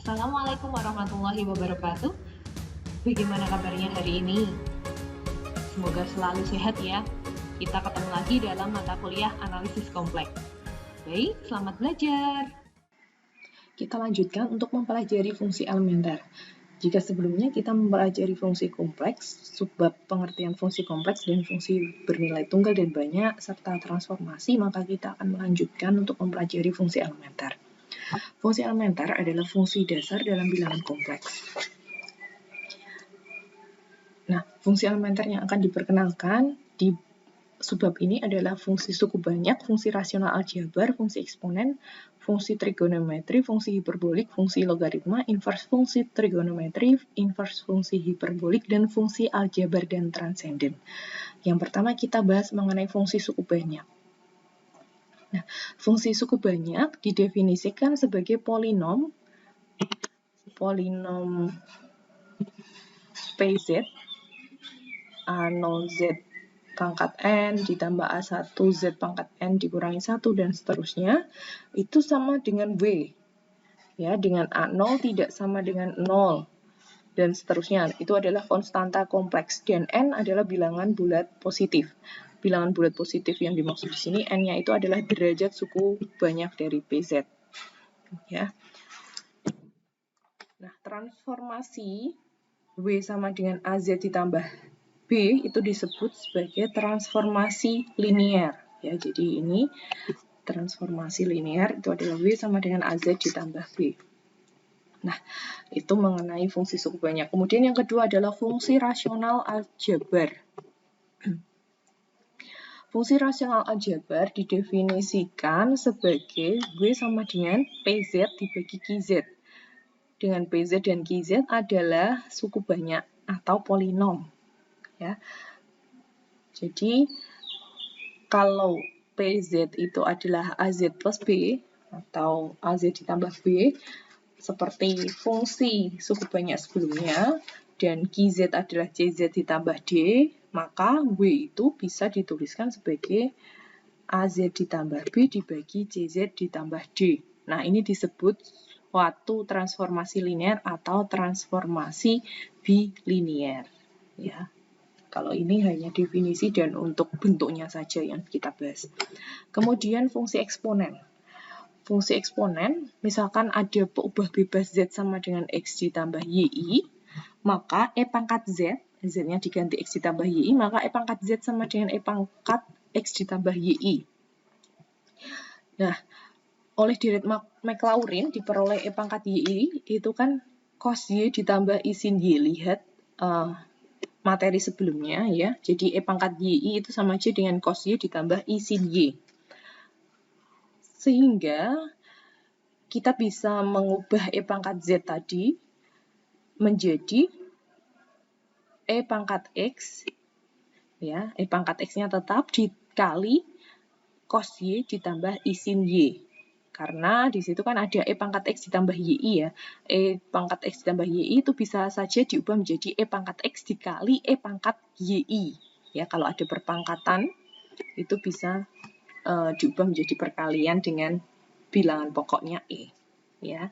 Assalamualaikum warahmatullahi wabarakatuh. Bagaimana kabarnya hari ini? Semoga selalu sehat ya. Kita ketemu lagi dalam mata kuliah analisis kompleks. Baik, selamat belajar. Kita lanjutkan untuk mempelajari fungsi elementer. Jika sebelumnya kita mempelajari fungsi kompleks, subbab pengertian fungsi kompleks dan fungsi bernilai tunggal dan banyak, serta transformasi, maka kita akan melanjutkan untuk mempelajari fungsi elementer. Fungsi elementer adalah fungsi dasar dalam bilangan kompleks. Nah, fungsi elementer yang akan diperkenalkan di subbab ini adalah fungsi suku banyak, fungsi rasional aljabar, fungsi eksponen, fungsi trigonometri, fungsi hiperbolik, fungsi logaritma, inverse fungsi trigonometri, inverse fungsi hiperbolik, dan fungsi aljabar dan transenden. Yang pertama kita bahas mengenai fungsi suku banyak. Nah, fungsi suku banyak didefinisikan sebagai polinom PZ A0 Z pangkat N ditambah A1 Z pangkat N dikurangi 1 dan seterusnya, itu sama dengan W. Ya, dengan A0 tidak sama dengan 0 dan seterusnya. Itu adalah konstanta kompleks dan N adalah bilangan bulat positif. Bilangan bulat positif yang dimaksud di sini N-nya itu adalah derajat suku banyak dari PZ. Ya. Nah, transformasi W sama dengan AZ ditambah B itu disebut sebagai transformasi linear. Ya, jadi ini transformasi linear itu adalah W sama dengan AZ ditambah B. Nah, itu mengenai fungsi suku banyak. Kemudian yang kedua adalah fungsi rasional aljabar. Fungsi rasional aljabar didefinisikan sebagai W sama dengan PZ dibagi QZ. Dengan PZ dan QZ adalah suku banyak atau polinom. Ya. Jadi, kalau PZ itu adalah AZ plus B atau AZ ditambah B, seperti fungsi suku banyak sebelumnya, dan QZ adalah CZ ditambah D, maka W itu bisa dituliskan sebagai AZ ditambah B dibagi CZ ditambah D. Nah, ini disebut suatu transformasi linear atau transformasi bilinear. Ya. Kalau ini hanya definisi dan untuk bentuknya saja yang kita bahas. Kemudian fungsi eksponen. Fungsi eksponen, misalkan ada peubah bebas Z sama dengan X ditambah YI, maka E pangkat Z, Z-nya diganti X ditambah YI, maka E pangkat Z sama dengan E pangkat X ditambah YI. Nah, oleh Dirac Maclaurin diperoleh E pangkat YI, itu kan cos Y ditambah I sin Y. Lihat materi sebelumnya ya. Jadi E pangkat YI itu sama aja dengan cos Y ditambah I sin Y. Sehingga kita bisa mengubah E pangkat Z tadi menjadi E pangkat X, ya, E pangkat X-nya tetap dikali cos Y ditambah I sin Y. Karena di situ kan ada E pangkat X ditambah YI ya. E pangkat X ditambah YI itu bisa saja diubah menjadi E pangkat X dikali E pangkat YI. Ya, kalau ada perpangkatan itu bisa diubah menjadi perkalian dengan bilangan pokoknya E. Ya,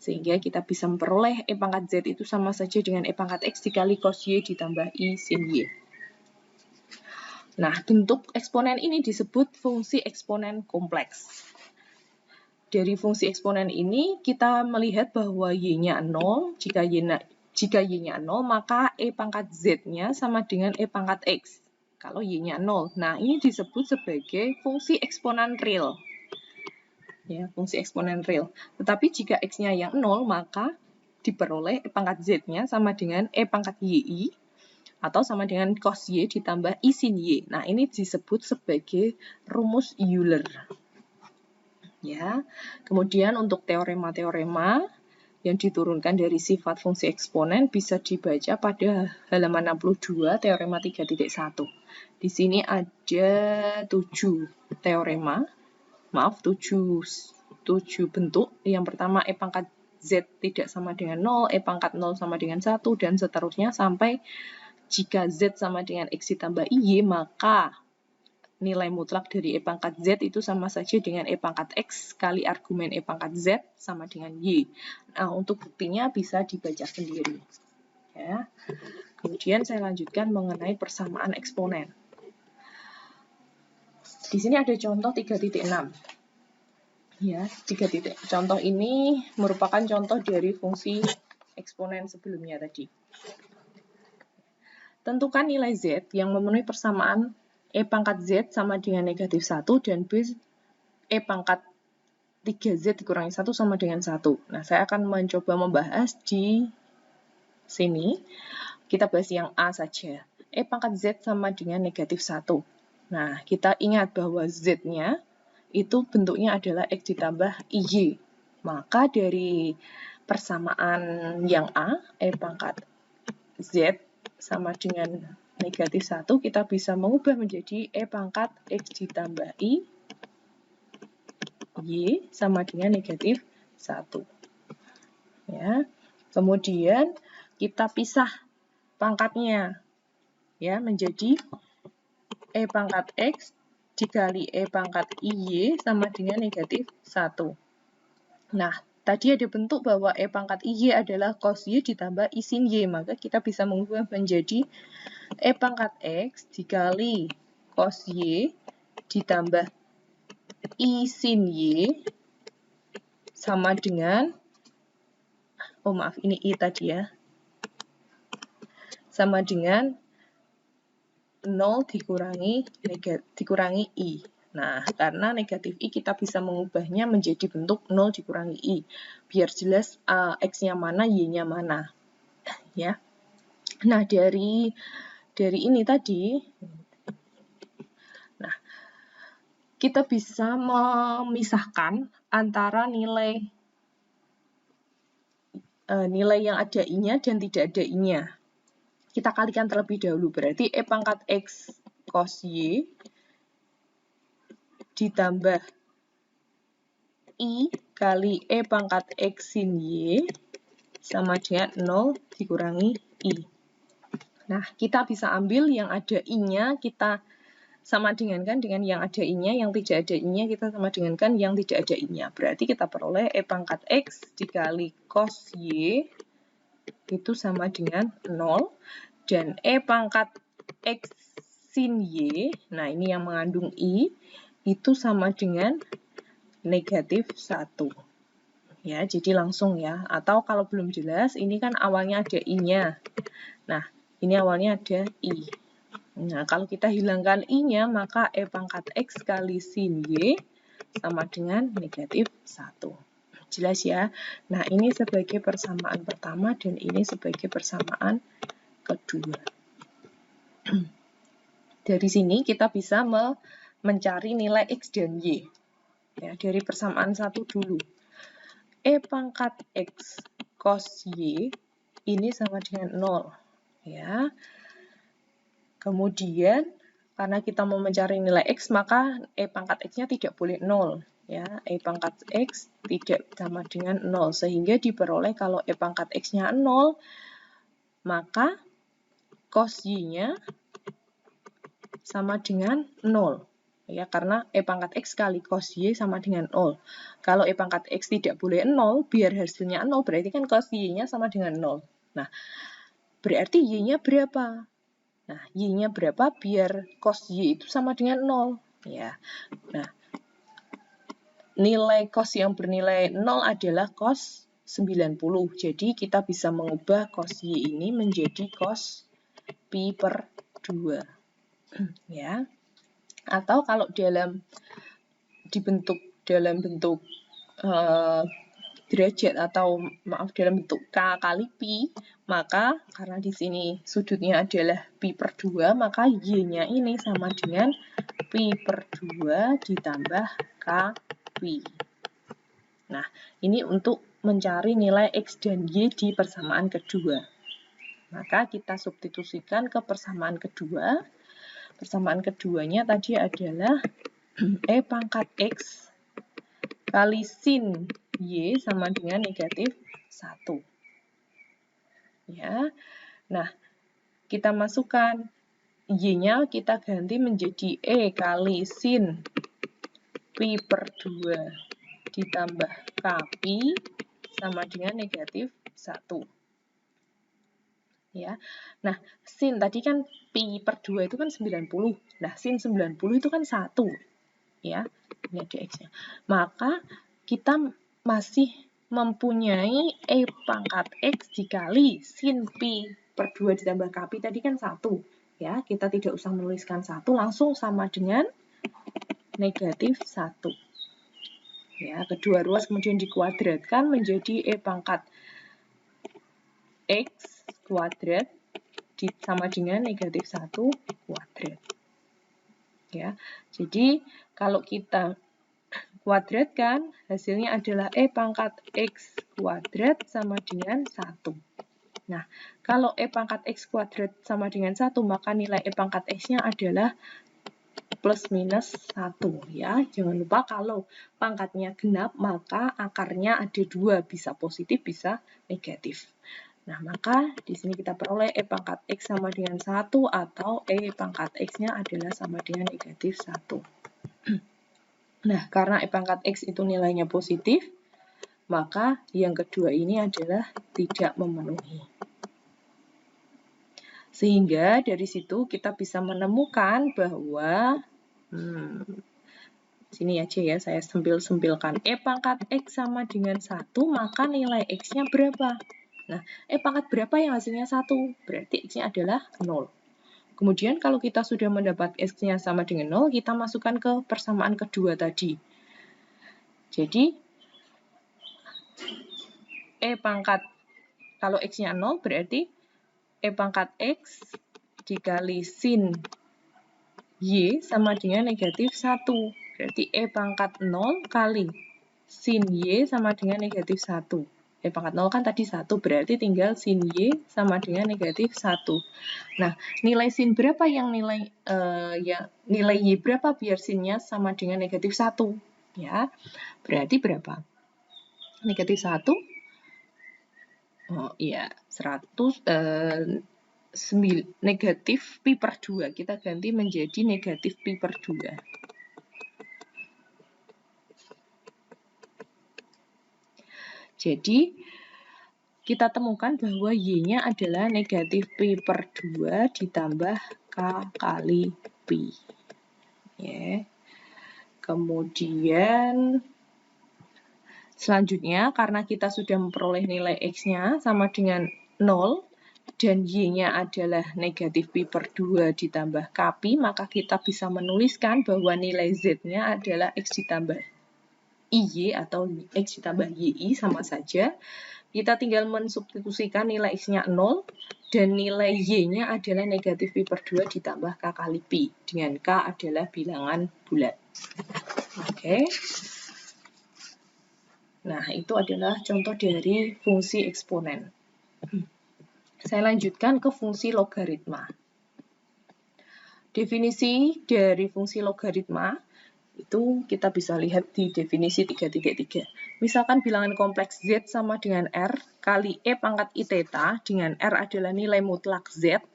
sehingga kita bisa memperoleh E pangkat Z itu sama saja dengan E pangkat X dikali cos Y ditambah I sin Y. Nah, bentuk eksponen ini disebut fungsi eksponen kompleks. Dari fungsi eksponen ini kita melihat bahwa Y-nya 0, jika Y-nya 0 maka E pangkat Z-nya sama dengan E pangkat X. Kalau Y-nya 0. Nah, ini disebut sebagai fungsi eksponen real. Ya, fungsi eksponen real. Tetapi jika X-nya yang 0, maka diperoleh E pangkat Z-nya sama dengan E pangkat YI atau sama dengan cos Y ditambah I sin Y. Nah, ini disebut sebagai rumus Euler. Ya. Kemudian untuk teorema-teorema yang diturunkan dari sifat fungsi eksponen bisa dibaca pada halaman 62 teorema 3.1. Di sini ada 7 teorema. Maaf, 7 bentuk. Yang pertama E pangkat Z tidak sama dengan 0, E pangkat 0 sama dengan 1, dan seterusnya sampai jika Z sama dengan X ditambah Y, maka nilai mutlak dari E pangkat Z itu sama saja dengan E pangkat X kali argumen E pangkat Z sama dengan Y. Nah, untuk buktinya bisa dibaca sendiri. Ya. Kemudian saya lanjutkan mengenai persamaan eksponen. Di sini ada contoh 3.6. Ya, 3 titik. Contoh ini merupakan contoh dari fungsi eksponen sebelumnya tadi. Tentukan nilai Z yang memenuhi persamaan E pangkat Z sama dengan negatif 1 dan B E pangkat 3Z dikurangi 1 sama dengan 1. Nah, saya akan mencoba membahas di sini. Kita bahas yang A saja. E pangkat Z sama dengan negatif 1. Nah, kita ingat bahwa Z-nya itu bentuknya adalah X ditambah IY. Maka dari persamaan yang A, E pangkat Z sama dengan negatif 1, kita bisa mengubah menjadi E pangkat X ditambah I, Y sama dengan negatif 1. Ya. Kemudian kita pisah pangkatnya ya menjadi E pangkat X dikali E pangkat IY sama dengan negatif 1. Nah, tadi ada bentuk bahwa E pangkat IY adalah cos Y ditambah I sin Y, maka kita bisa mengubah menjadi E pangkat X dikali cos Y ditambah I sin Y sama dengan, oh maaf, ini I tadi ya, sama dengan 0 dikurangi I. Nah, karena negatif I kita bisa mengubahnya menjadi bentuk 0 dikurangi I. Biar jelas X-nya mana, Y-nya mana. Ya. Nah, dari ini tadi, nah, kita bisa memisahkan antara nilai yang ada I-nya dan tidak ada I-nya. Kita kalikan terlebih dahulu. Berarti E pangkat X cos Y ditambah I kali E pangkat X sin Y sama dengan 0 dikurangi I. Nah, kita bisa ambil yang ada I-nya, kita sama dengankan dengan yang ada I-nya, yang tidak ada I-nya, kita sama dengankan yang tidak ada I-nya. Berarti kita peroleh E pangkat X dikali cos Y itu sama dengan 0. Dan E pangkat X sin Y, nah ini yang mengandung I, itu sama dengan negatif 1. Ya, jadi langsung ya. Atau kalau belum jelas, ini kan awalnya ada I-nya. Nah, ini awalnya ada I. Nah, kalau kita hilangkan I-nya, maka E pangkat X kali sin Y sama dengan negatif 1. Jelas ya? Nah, ini sebagai persamaan pertama dan ini sebagai persamaan kedua. Dari sini kita bisa mencari nilai X dan Y. Ya, dari persamaan satu dulu. E pangkat X cos Y ini sama dengan 0. Ya. Kemudian, karena kita mau mencari nilai X, maka E pangkat X-nya tidak boleh 0. Ya. E pangkat X tidak sama dengan 0. Sehingga diperoleh kalau E pangkat X-nya 0, maka cos Y-nya sama dengan 0. Ya, karena E pangkat X kali cos Y sama dengan 0. Kalau E pangkat X tidak boleh 0, biar hasilnya 0, berarti kan cos Y-nya sama dengan 0. Nah, berarti Y-nya berapa? Nah, Y-nya berapa biar cos Y itu sama dengan 0? Ya. Nah, nilai cos yang bernilai 0 adalah cos 90. Jadi, kita bisa mengubah cos Y ini menjadi cos pi per 2. Ya. Atau kalau dalam bentuk derajat atau maaf dalam bentuk K kali pi, maka karena di sini sudutnya adalah pi per 2, maka Y-nya ini sama dengan pi per 2 ditambah K pi. Nah, ini untuk mencari nilai X dan Y di persamaan kedua. Maka kita substitusikan ke persamaan kedua. Persamaan keduanya tadi adalah E pangkat X kali sin Y sama dengan negatif 1. Ya. Nah, kita masukkan Y-nya kita ganti menjadi E kali sin pi per 2 ditambah Kpi sama dengan negatif 1. Ya. Nah, sin tadi kan pi per 2 itu kan 90. Nah, sin 90 itu kan 1. Ya, ini ada X-nya. Maka kita masih mempunyai E pangkat X dikali sin pi per 2 ditambah Kpi tadi kan 1. Ya, kita tidak usah menuliskan 1, langsung sama dengan negatif 1. Ya, kedua ruas kemudian dikuadratkan menjadi E pangkat X kuadrat sama dengan negatif 1 kuadrat. Ya, jadi kalau kita kuadratkan, hasilnya adalah E pangkat X kuadrat sama dengan 1. Nah, kalau E pangkat X kuadrat sama dengan 1, maka nilai E pangkat X-nya adalah plus minus 1. Ya, jangan lupa kalau pangkatnya genap, maka akarnya ada 2, bisa positif, bisa negatif. Nah, maka di sini kita peroleh E pangkat X sama dengan 1 atau E pangkat X-nya adalah sama dengan negatif 1. Nah, karena E pangkat X itu nilainya positif, maka yang kedua ini adalah tidak memenuhi. Sehingga dari situ kita bisa menemukan bahwa, sini aja ya, saya sempil-sempilkan. E pangkat X sama dengan 1, maka nilai X-nya berapa? Nah, E pangkat berapa yang hasilnya 1? Berarti X-nya adalah 0. Kemudian kalau kita sudah mendapat X-nya sama dengan 0, kita masukkan ke persamaan kedua tadi. Jadi, E pangkat, kalau X-nya 0, berarti E pangkat X dikali sin Y sama dengan negatif 1. Berarti E pangkat 0 kali sin Y sama dengan negatif 1. E pangkat 0 kan tadi 1, berarti tinggal sin Y sama dengan negatif 1. Nah, nilai sin berapa yang nilai Y berapa biar sinnya sama dengan negatif 1? Ya, berarti berapa? Negatif 1? Oh iya, 100, negatif pi per 2. Kita ganti menjadi negatif pi per 2. Jadi, kita temukan bahwa Y-nya adalah negatif pi per 2 ditambah K kali pi. Ya. Kemudian, selanjutnya, karena kita sudah memperoleh nilai X-nya sama dengan 0, dan Y-nya adalah negatif pi per 2 ditambah Kpi, maka kita bisa menuliskan bahwa nilai Z-nya adalah X ditambah IY atau X ditambah YI sama saja. Kita tinggal mensubstitusikan nilai X-nya 0 dan nilai Y-nya adalah negatif pi per 2 ditambah K kali pi. Dengan K adalah bilangan bulat. Oke. Nah, itu adalah contoh dari fungsi eksponen. Saya lanjutkan ke fungsi logaritma. Definisi dari fungsi logaritma itu kita bisa lihat di definisi 3.3. Misalkan bilangan kompleks Z sama dengan R kali E pangkat I theta, dengan R adalah nilai mutlak Z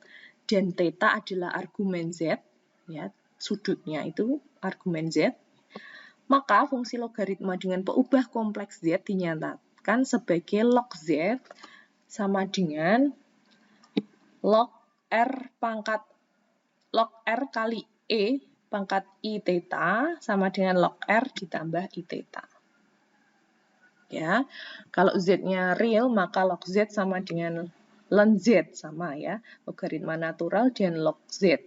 dan theta adalah argumen Z, ya, sudutnya itu argumen Z. Maka fungsi logaritma dengan peubah kompleks Z dinyatakan sebagai log Z sama dengan log R kali E pangkat I theta sama dengan log R ditambah I theta. Ya, kalau Z-nya real, maka log Z sama dengan ln Z, sama ya, logaritma natural dan log Z.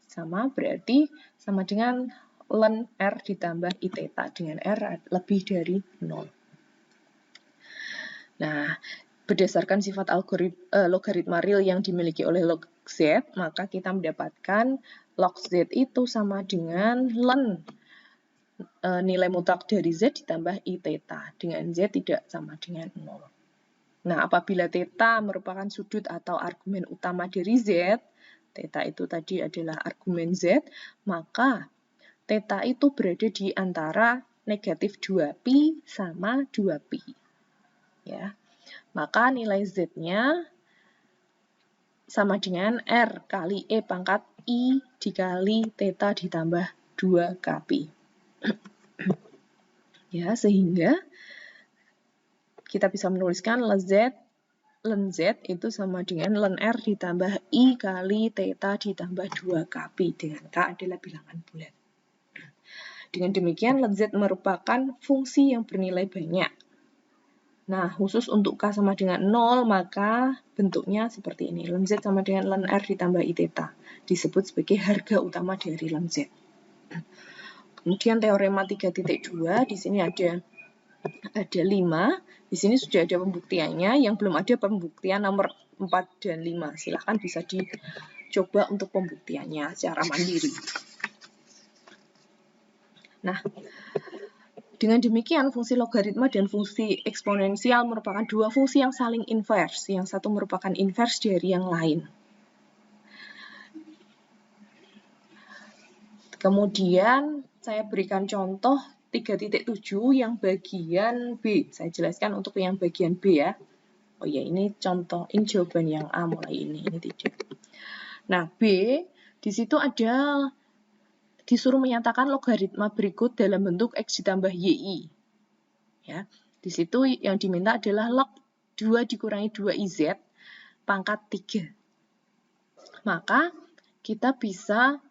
Sama, berarti sama dengan ln R ditambah I theta, dengan R lebih dari 0. Nah, berdasarkan sifat logaritma real yang dimiliki oleh log Z, maka kita mendapatkan log Z itu sama dengan ln nilai mutlak dari Z ditambah I theta. Dengan Z tidak sama dengan 0. Nah, apabila theta merupakan sudut atau argumen utama dari Z, theta itu tadi adalah argumen Z, maka theta itu berada di antara negatif 2pi sama 2pi. Ya. Maka nilai Z-nya sama dengan R kali E pangkat I dikali theta ditambah 2kpi. Ya, sehingga kita bisa menuliskan ln Z itu sama dengan ln R ditambah I kali theta ditambah 2kpi, dengan K adalah bilangan bulat. Dengan demikian, ln Z merupakan fungsi yang bernilai banyak. Nah, khusus untuk K sama dengan 0, maka bentuknya seperti ini. Ln Z sama dengan ln R ditambah I theta. Disebut sebagai harga utama dari ln Z. Kemudian teorema 3.2, di sini ada 5. Di sini sudah ada pembuktiannya. Yang belum ada pembuktian nomor 4 dan 5. Silahkan bisa dicoba untuk pembuktiannya secara mandiri. Nah, dengan demikian fungsi logaritma dan fungsi eksponensial merupakan dua fungsi yang saling invers. Yang satu merupakan invers dari yang lain. Kemudian saya berikan contoh 3.7 yang bagian B. Saya jelaskan untuk yang bagian B ya. Oh ya, ini contoh, ini jawaban yang A mulai ini tidak. Nah, B, di situ ada disuruh menyatakan logaritma berikut dalam bentuk X ditambah YI. Ya, di situ yang diminta adalah log 2 dikurangi 2IZ pangkat 3. Maka kita bisa,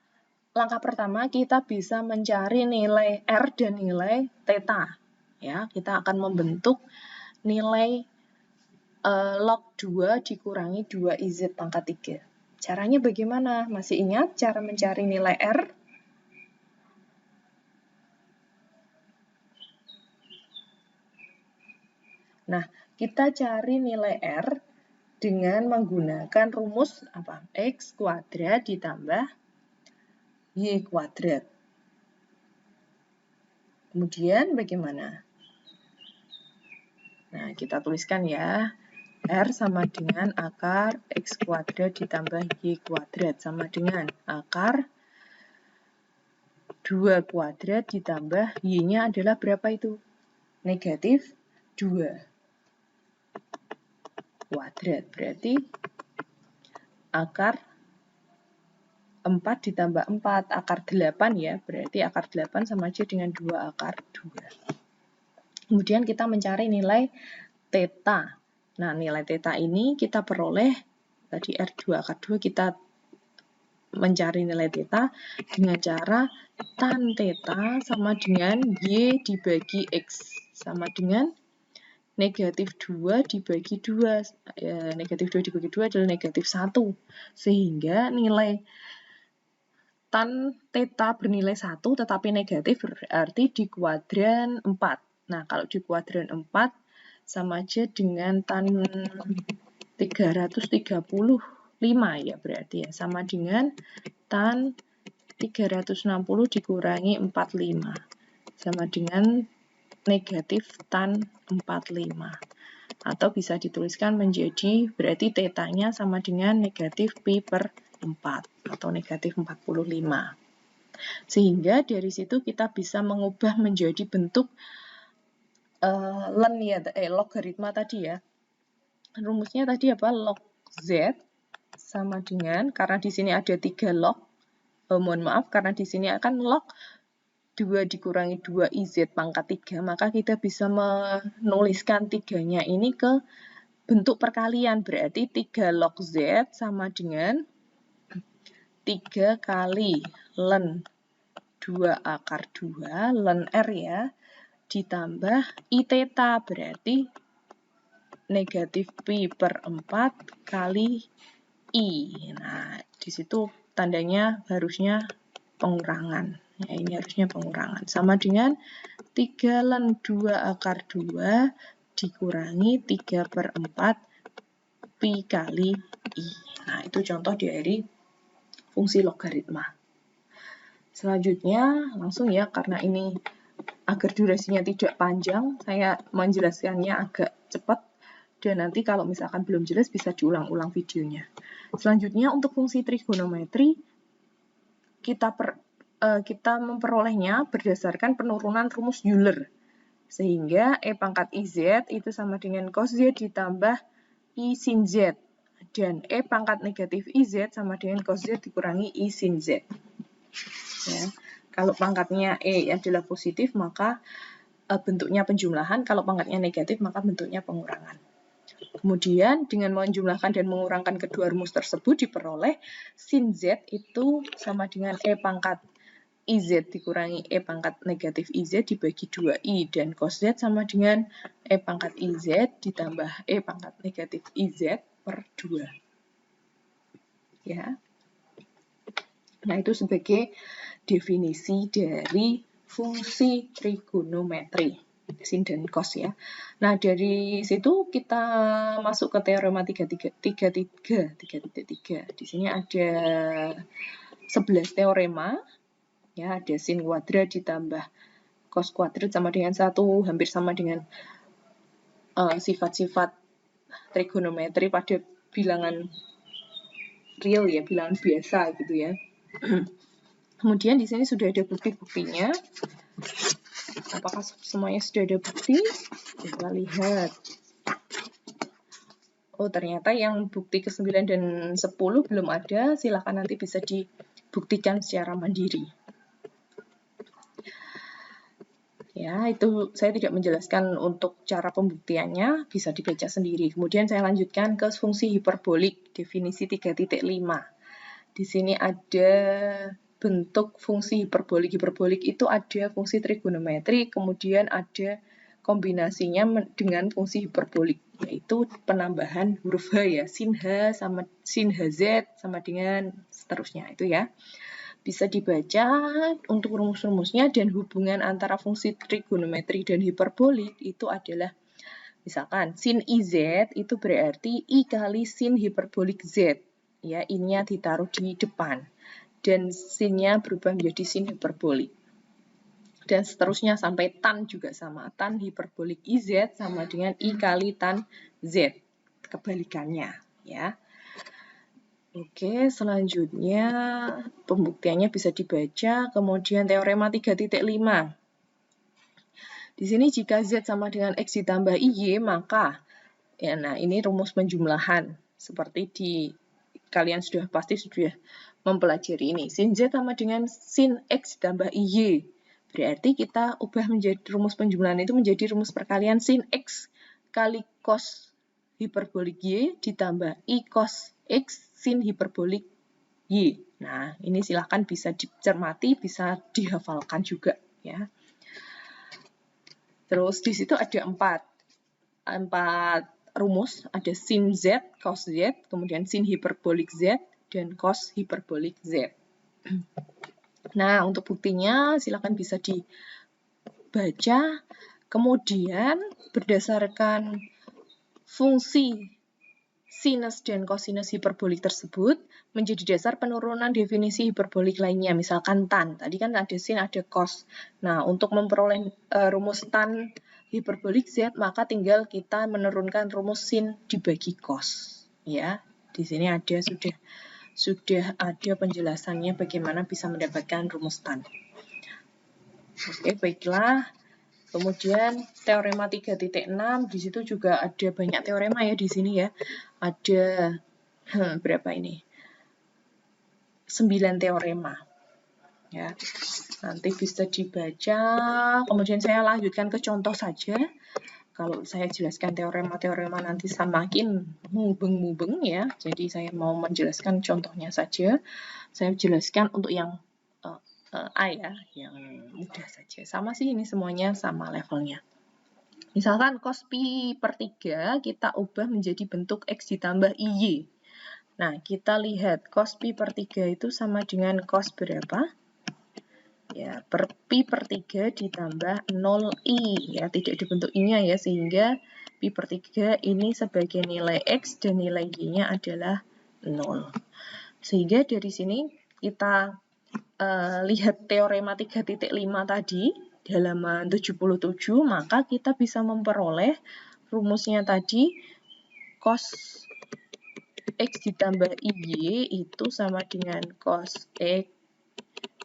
langkah pertama kita bisa mencari nilai R dan nilai theta. Ya, kita akan membentuk nilai log 2 dikurangi 2IZ pangkat 3. Caranya bagaimana? Masih ingat cara mencari nilai R? Nah, kita cari nilai R dengan menggunakan rumus apa? X kuadrat ditambah Y kuadrat. Kemudian bagaimana? Nah, kita tuliskan ya. R sama dengan akar X kuadrat ditambah Y kuadrat sama dengan akar 2 kuadrat ditambah Y-nya adalah berapa itu? Negatif 2 kuadrat. Berarti akar 4 ditambah 4, akar 8 ya. Berarti akar 8 sama aja dengan 2 akar 2. Kemudian kita mencari nilai theta. Nah, nilai theta ini kita peroleh, tadi R2 akar 2, kita mencari nilai theta dengan cara tan theta sama dengan Y dibagi X. Sama dengan negatif 2 dibagi 2. Negatif 2 dibagi 2 adalah negatif 1. Sehingga nilai tan theta bernilai 1 tetapi negatif, berarti di kuadran 4. Nah, kalau di kuadran 4 sama aja dengan tan 335 ya berarti ya. Sama dengan tan 360 dikurangi 45. Sama dengan negatif tan 45. Atau bisa dituliskan menjadi, berarti theta-nya sama dengan negatif pi per 4 atau negatif 45. Sehingga dari situ kita bisa mengubah menjadi bentuk logaritma tadi ya. Rumusnya tadi apa? Log Z sama dengan, karena di sini ada 3 log, karena di sini akan log 2 dikurangi 2IZ pangkat 3, maka kita bisa menuliskan 3-nya ini ke bentuk perkalian. Berarti 3 log Z sama dengan 3 kali ln 2 akar 2, ln R ya, ditambah I theta, berarti negatif pi per 4 kali I. Nah, di situ tandanya harusnya pengurangan. Ya, ini harusnya pengurangan. Sama dengan 3 ln 2 akar 2 dikurangi 3 per 4 pi kali I. Nah, itu contoh dari fungsi logaritma. Selanjutnya, langsung ya, karena ini agar durasinya tidak panjang, saya menjelaskannya agak cepat. Dan nanti kalau misalkan belum jelas bisa diulang-ulang videonya. Selanjutnya, untuk fungsi trigonometri, kita memperolehnya berdasarkan penurunan rumus Euler. Sehingga E pangkat IZ itu sama dengan cos Z ditambah I sin Z. Dan E pangkat negatif IZ sama dengan cos Z dikurangi I sin Z. Ya. Kalau pangkatnya E adalah positif, maka bentuknya penjumlahan. Kalau pangkatnya negatif, maka bentuknya pengurangan. Kemudian dengan menjumlahkan dan mengurangkan kedua rumus tersebut diperoleh sin Z itu sama dengan E pangkat IZ dikurangi E pangkat negatif IZ dibagi 2I, dan cos Z sama dengan E pangkat IZ ditambah E pangkat negatif IZ per 2. Ya. Nah, itu sebagai definisi dari fungsi trigonometri, sin dan cos ya. Nah, dari situ kita masuk ke teorema 3.3. Di sini ada 11 teorema. Ya, ada sin kuadrat ditambah cos kuadrat sama dengan 1, hampir sama dengan sifat-sifat trigonometri pada bilangan real ya, bilangan biasa gitu ya. Kemudian di sini sudah ada bukti-buktinya. Apakah semuanya sudah ada bukti? Kita lihat. Oh, ternyata yang bukti ke-9 dan 10 belum ada. Silakan nanti bisa dibuktikan secara mandiri. Ya, itu saya tidak menjelaskan untuk cara pembuktiannya, bisa dibaca sendiri. Kemudian saya lanjutkan ke fungsi hiperbolik, definisi 3.5. Di sini ada bentuk fungsi hiperbolik. Hiperbolik itu ada fungsi trigonometri, kemudian ada kombinasinya dengan fungsi hiperbolik, yaitu penambahan huruf H ya, sin H sama sin HZ sama dengan seterusnya itu ya. Bisa dibaca untuk rumus-rumusnya, dan hubungan antara fungsi trigonometri dan hiperbolik itu adalah misalkan sin IZ itu berarti I kali sin hiperbolik Z. Ya, I-nya ditaruh di depan dan sin-nya berubah menjadi sin hiperbolik. Dan seterusnya sampai tan juga sama. Tan hiperbolik IZ sama dengan I kali tan Z. Kebalikannya ya. Oke, selanjutnya pembuktiannya bisa dibaca. Kemudian teorema 3.5. Di sini jika Z sama dengan X ditambah IY, maka ya, nah ini rumus penjumlahan. Seperti kalian pasti sudah mempelajari ini. Sin Z sama dengan sin X ditambah IY. Berarti kita ubah menjadi rumus penjumlahan itu menjadi rumus perkalian sin X kali cos hiperbolik Y ditambah I cos X sin hiperbolik Y. Nah, ini silahkan bisa dicermati, bisa dihafalkan juga ya. Terus di situ ada empat rumus, ada sin Z, cos Z, kemudian sin hiperbolik Z, dan cos hiperbolik Z. Nah, untuk buktinya silakan bisa dibaca. Kemudian berdasarkan fungsi sinus dan kosinus hiperbolik tersebut menjadi dasar penurunan definisi hiperbolik lainnya, misalkan tan. Tadi kan ada sin, ada cos. Nah, untuk memperoleh rumus tan hiperbolik Z, maka tinggal kita menurunkan rumus sin dibagi cos. Ya, di sini ada sudah ada penjelasannya bagaimana bisa mendapatkan rumus tan. Oke, baiklah. Kemudian teorema 3.6, di situ juga ada banyak teorema ya di sini ya. Ada berapa ini? 9 teorema. Ya. Nanti bisa dibaca. Kemudian saya lanjutkan ke contoh saja. Kalau saya jelaskan teorema-teorema nanti semakin mubeng-mubeng ya. Jadi saya mau menjelaskan contohnya saja. Saya jelaskan untuk yang A ya, yang mudah saja. Sama sih ini semuanya sama levelnya. Misalkan cos pi per 3 kita ubah menjadi bentuk X ditambah IY. Nah, kita lihat cos pi per 3 itu sama dengan cos berapa? Ya, per pi per 3 ditambah 0i. Ya, tidak dibentuk I-nya ya, sehingga pi per 3 ini sebagai nilai X dan nilai Y-nya adalah 0. Sehingga dari sini kita lihat teorema 3.5 tadi, di halaman 77, maka kita bisa memperoleh rumusnya tadi, cos X ditambah IY itu sama dengan cos X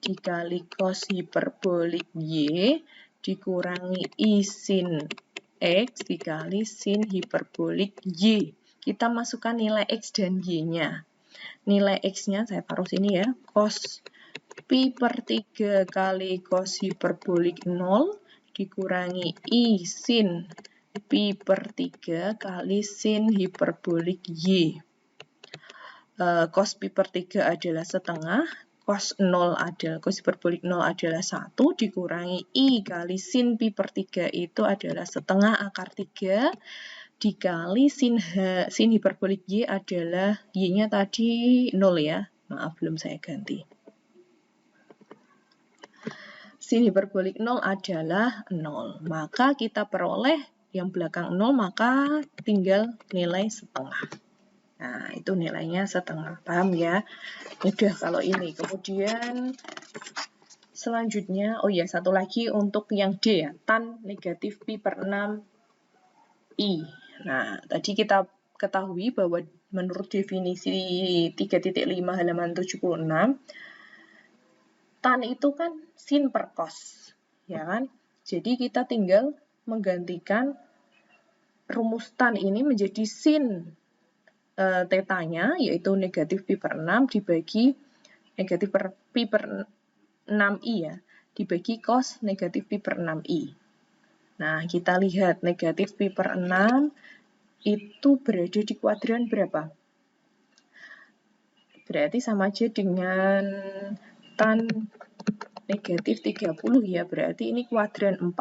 dikali cos hiperbolik Y dikurangi I sin X dikali sin hiperbolik Y. kita masukkan nilai X dan Y-nya. Nilai X-nya saya taruh sini ya, cos pi per 3 kali cos hiperbolik 0 dikurangi I sin pi per 3 kali sin hiperbolik Y. Cos pi per 3 adalah setengah, cos hiperbolik 0 adalah 1, dikurangi I kali sin pi per 3 itu adalah setengah akar 3, dikali sin hiperbolik Y adalah, Y-nya tadi 0 ya, maaf belum saya ganti. Sin hiperbolik 0 adalah 0, maka kita peroleh yang belakang 0, maka tinggal nilai setengah. Nah, itu nilainya setengah, paham ya? Mudah kalau ini. Kemudian selanjutnya, oh ya, satu lagi untuk yang D ya, tan negatif pi per 6 I. Nah, tadi kita ketahui bahwa menurut definisi 3.5 halaman 76, tan itu kan sin per cos, ya kan? Jadi kita tinggal menggantikan rumus tan ini menjadi sin tetanya, yaitu negatif pi per 6 dibagi negatif pi per 6i ya, dibagi cos negatif pi per 6i. Nah, kita lihat negatif pi per 6 itu berada di kuadran berapa? Berarti sama aja dengan tan negatif 30 ya, berarti ini kuadran 4.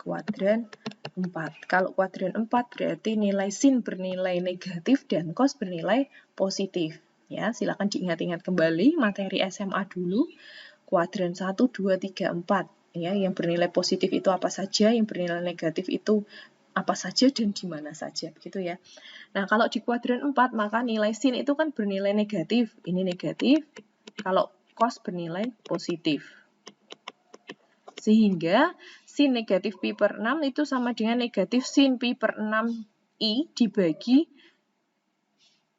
Kuadran 4. Kalau kuadran 4 berarti nilai sin bernilai negatif dan cos bernilai positif. Ya, silakan diingat-ingat kembali materi SMA dulu. Kuadran 1, 2, 3, 4. Ya, yang bernilai positif itu apa saja, yang bernilai negatif itu apa saja dan di mana saja, begitu ya. Nah, kalau di kuadran 4 maka nilai sin itu kan bernilai negatif. Ini negatif. Kalau cos bernilai positif. Sehingga sin negatif pi per 6 itu sama dengan negatif sin pi per 6i dibagi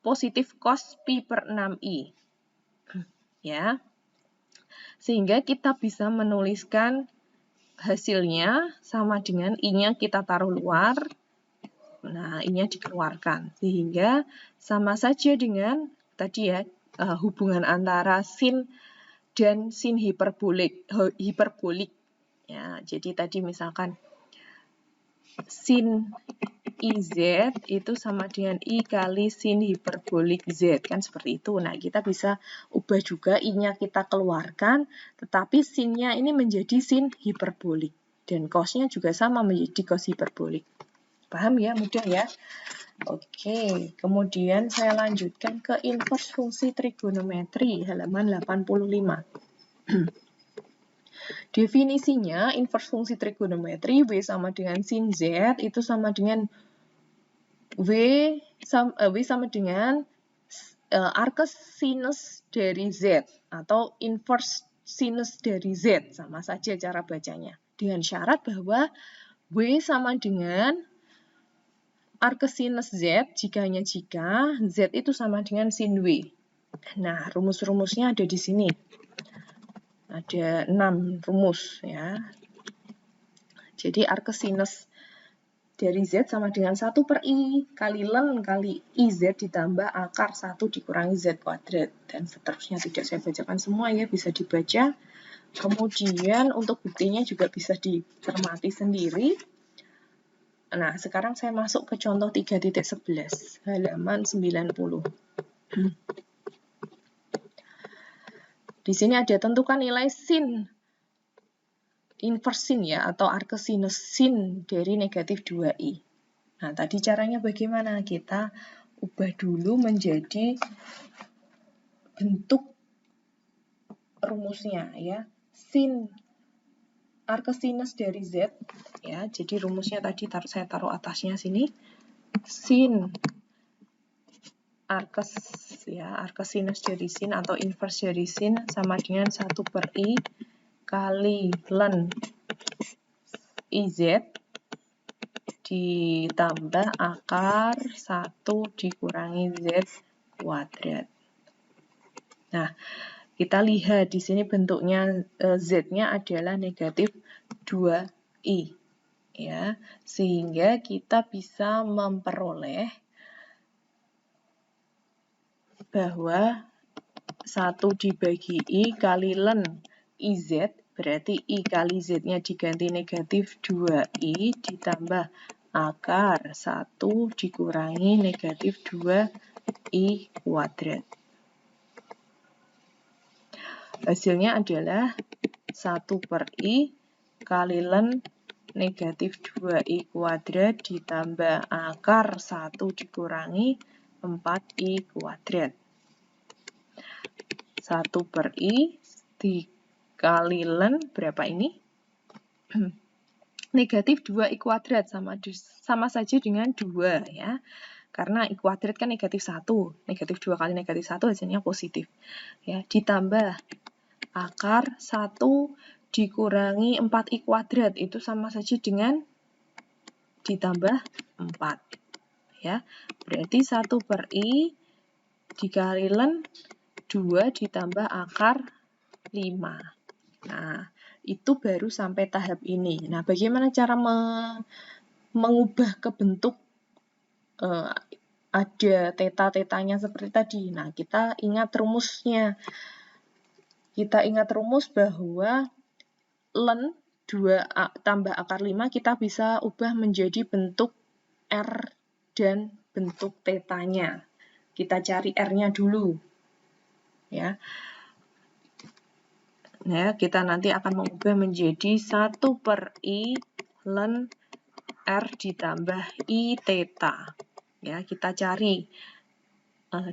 positif cos pi per 6i. Ya. Sehingga kita bisa menuliskan hasilnya sama dengan i-nya kita taruh luar. Nah, i-nya dikeluarkan. Sehingga sama saja dengan tadi ya, hubungan antara sin dan sin hiperbolik. Ya, jadi tadi misalkan sin IZ itu sama dengan I kali sin hiperbolik Z, kan seperti itu. Nah, kita bisa ubah juga I-nya kita keluarkan, tetapi sin-nya ini menjadi sin hiperbolik. Dan cos-nya juga sama menjadi cos hiperbolik. Paham ya? Mudah ya? Oke, kemudian saya lanjutkan ke inverse fungsi trigonometri, halaman 85. Definisinya, inverse fungsi trigonometri, W sama dengan sin Z, itu sama dengan W sama dengan arcus sinus dari Z, atau inverse sinus dari Z, sama saja cara bacanya. Dengan syarat bahwa W sama dengan arcus sinus Z, jika Z itu sama dengan sin W. Nah, rumus-rumusnya ada di sini. Ada 6 rumus ya. Jadi arcus sinus dari Z sama dengan 1 per I kali len kali IZ ditambah akar 1 dikurangi Z kuadrat. Dan seterusnya tidak saya bacakan semua ya, bisa dibaca. Kemudian untuk buktinya juga bisa dicermati sendiri. Nah, sekarang saya masuk ke contoh 3.11, halaman 90. Di sini ada tentukan nilai sin inverse sin ya, atau arcus sinus sin dari negatif 2i. Nah, tadi caranya bagaimana? Kita ubah dulu menjadi bentuk rumusnya ya. Sin arcus sinus dari Z ya. Jadi rumusnya tadi saya taruh atasnya sini. Sin arcus ya, arcus sinus dari sin atau inverse dari sin sama dengan 1 per I kali len IZ ditambah akar 1 dikurangi Z kuadrat. Nah, kita lihat di sini bentuknya Z-nya adalah negatif 2I. Ya, sehingga kita bisa memperoleh bahwa 1 dibagi I kali ln IZ, berarti I kali Z-nya diganti negatif 2I ditambah akar 1 dikurangi negatif 2I kuadrat. Hasilnya adalah 1 per I kali ln negatif 2I kuadrat ditambah akar 1 dikurangi 4I kuadrat. 1 per I dikali ln berapa ini? Negatif 2I kuadrat sama saja dengan 2 ya. Karena I kuadrat kan negatif 1. Negatif 2 kali negatif 1 hasilnya positif. Ya, ditambah akar 1 dikurangi 4I kuadrat itu sama saja dengan ditambah 4. Ya. Berarti 1 per I dikali ln 2 ditambah akar 5. Nah, itu baru sampai tahap ini. Nah, bagaimana cara mengubah ke bentuk ada teta-tetanya seperti tadi? Nah, kita ingat rumusnya. Kita ingat rumus bahwa ln 2 tambah akar 5 kita bisa ubah menjadi bentuk R dan bentuk tetanya. Kita cari R-nya dulu. Ya. Nah, kita nanti akan mengubah menjadi 1 per I ln R ditambah I theta. Ya, kita cari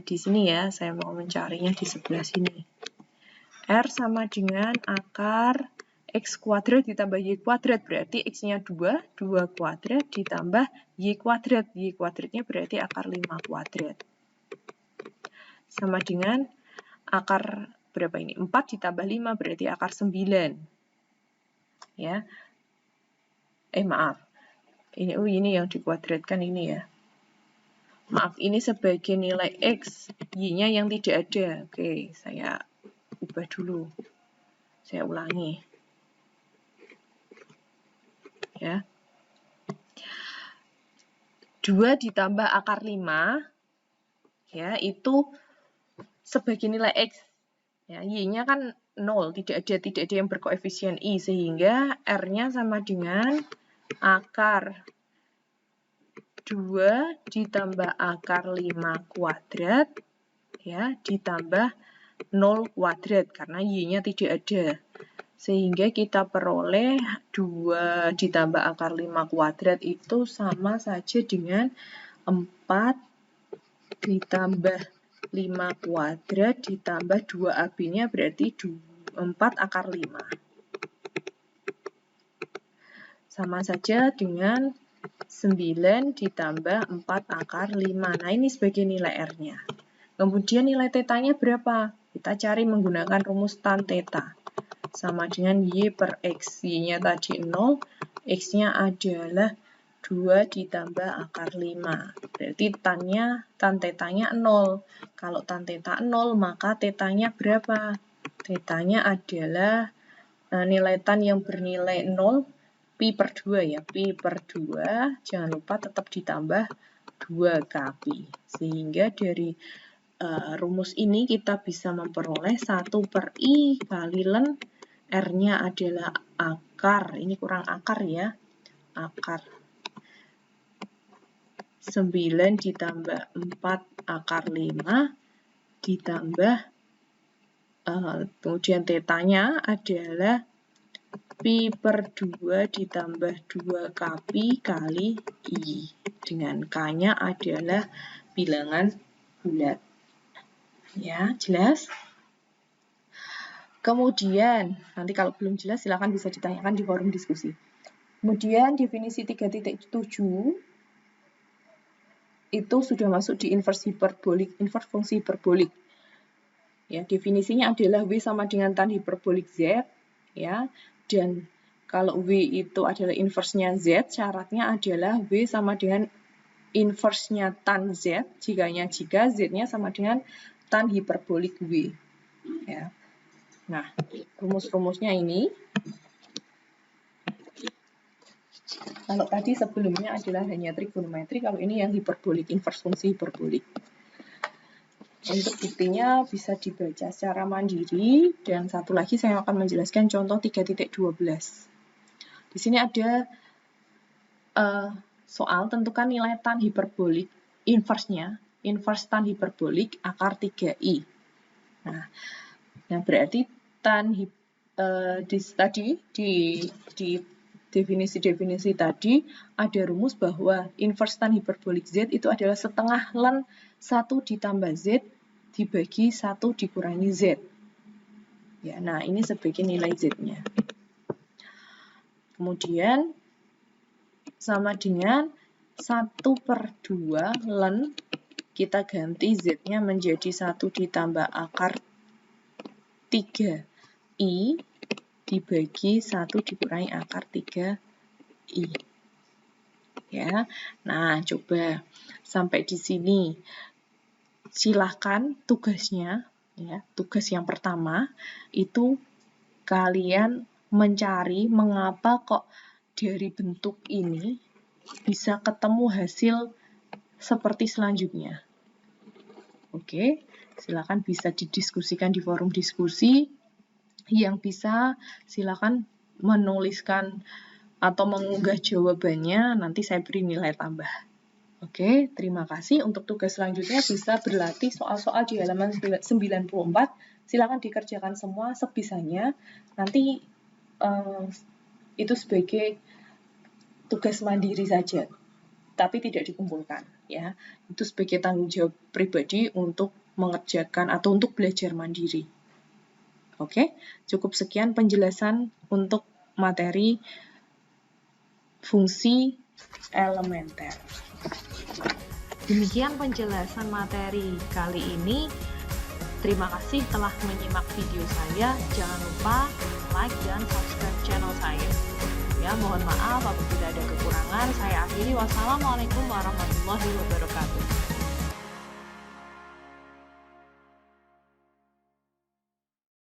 di sini ya, saya mau mencarinya di sebelah sini. R sama dengan akar X kuadrat ditambah Y kuadrat, berarti X-nya 2, 2 kuadrat ditambah Y kuadrat. Y kuadratnya berarti akar 5 kuadrat. Sama dengan akar berapa ini? 4 ditambah 5 berarti akar 9. Ya. Maaf. Ini yang dikuadratkan ini ya. Maaf, ini sebagai nilai X. Y-nya yang tidak ada. Oke, saya ubah dulu. Saya ulangi. Ya. 2 ditambah akar 5 ya, itu sebagai nilai X. Ya, Y-nya kan 0, tidak ada yang berkoefisien I, sehingga R-nya sama dengan akar 2 ditambah akar 5 kuadrat ya, ditambah 0 kuadrat karena Y-nya tidak ada. Sehingga kita peroleh 2 ditambah akar 5 kuadrat itu sama saja dengan 4 ditambah 5 kuadrat ditambah 2AB-nya berarti 4 akar 5. Sama saja dengan 9 ditambah 4 akar 5. Nah, ini sebagai nilai R-nya. Kemudian nilai tetanya berapa? Kita cari menggunakan rumus tan theta. Sama dengan Y per X. Y-nya tadi 0, X-nya adalah 2 ditambah akar 5. Berarti tan tetanya 0. Kalau tan theta 0, maka tetanya berapa? Tetanya adalah nilai tan yang bernilai 0, pi per 2 ya. Pi per 2, jangan lupa tetap ditambah 2 kali. Sehingga dari rumus ini kita bisa memperoleh 1 per I kali ln R-nya adalah akar. Ini kurang akar ya. Akar 9 ditambah 4 akar 5 ditambah kemudian tetanya adalah pi per 2 ditambah 2 kali kali I. Dengan K-nya adalah bilangan bulat. Ya, jelas? Kemudian, nanti kalau belum jelas silakan bisa ditanyakan di forum diskusi. Kemudian definisi 3.7 itu sudah masuk di inverse hiperbolik, inverse fungsi hiperbolik. Ya, definisinya adalah W sama dengan tan hiperbolik Z, ya. Dan kalau W itu adalah inverse-nya Z, syaratnya adalah W sama dengan inverse-nya tan Z, jika Z-nya sama dengan tan hiperbolik W. Ya. Nah, rumus-rumusnya ini. Kalau tadi sebelumnya adalah hanya trigonometri, kalau ini yang hiperbolik, inverse fungsi hiperbolik. Untuk buktinya bisa dibaca secara mandiri, dan satu lagi saya akan menjelaskan contoh 3.12. Di sini ada soal tentukan nilai tan hiperbolik inverse-nya, inverse tan hiperbolik akar 3i. Nah berarti tan di definisi-definisi tadi ada rumus bahwa inverse tan hiperbolik Z itu adalah setengah ln 1 ditambah Z dibagi 1 dikurangi Z. Ya, nah ini sebagai nilai Z-nya. Kemudian sama dengan 1/2 ln, kita ganti Z-nya menjadi 1 ditambah akar 3i dibagi 1 dikurangi akar 3i. Ya. Nah, coba sampai di sini. Silahkan tugasnya, ya, tugas yang pertama itu kalian mencari mengapa kok dari bentuk ini bisa ketemu hasil seperti selanjutnya. Oke, silakan bisa didiskusikan di forum diskusi. Yang bisa silakan menuliskan atau mengunggah jawabannya, nanti saya beri nilai tambah. Oke, terima kasih. Untuk tugas selanjutnya bisa berlatih soal-soal di halaman 94. Silakan dikerjakan semua sebisanya. Nanti itu sebagai tugas mandiri saja, tapi tidak dikumpulkan. Ya, itu sebagai tanggung jawab pribadi untuk mengerjakan atau untuk belajar mandiri. Oke, cukup sekian penjelasan untuk materi fungsi elementer. Demikian penjelasan materi kali ini. Terima kasih telah menyimak video saya. Jangan lupa like dan subscribe channel saya. Ya, mohon maaf apabila ada kekurangan. Saya akhiri. Wassalamualaikum warahmatullahi wabarakatuh.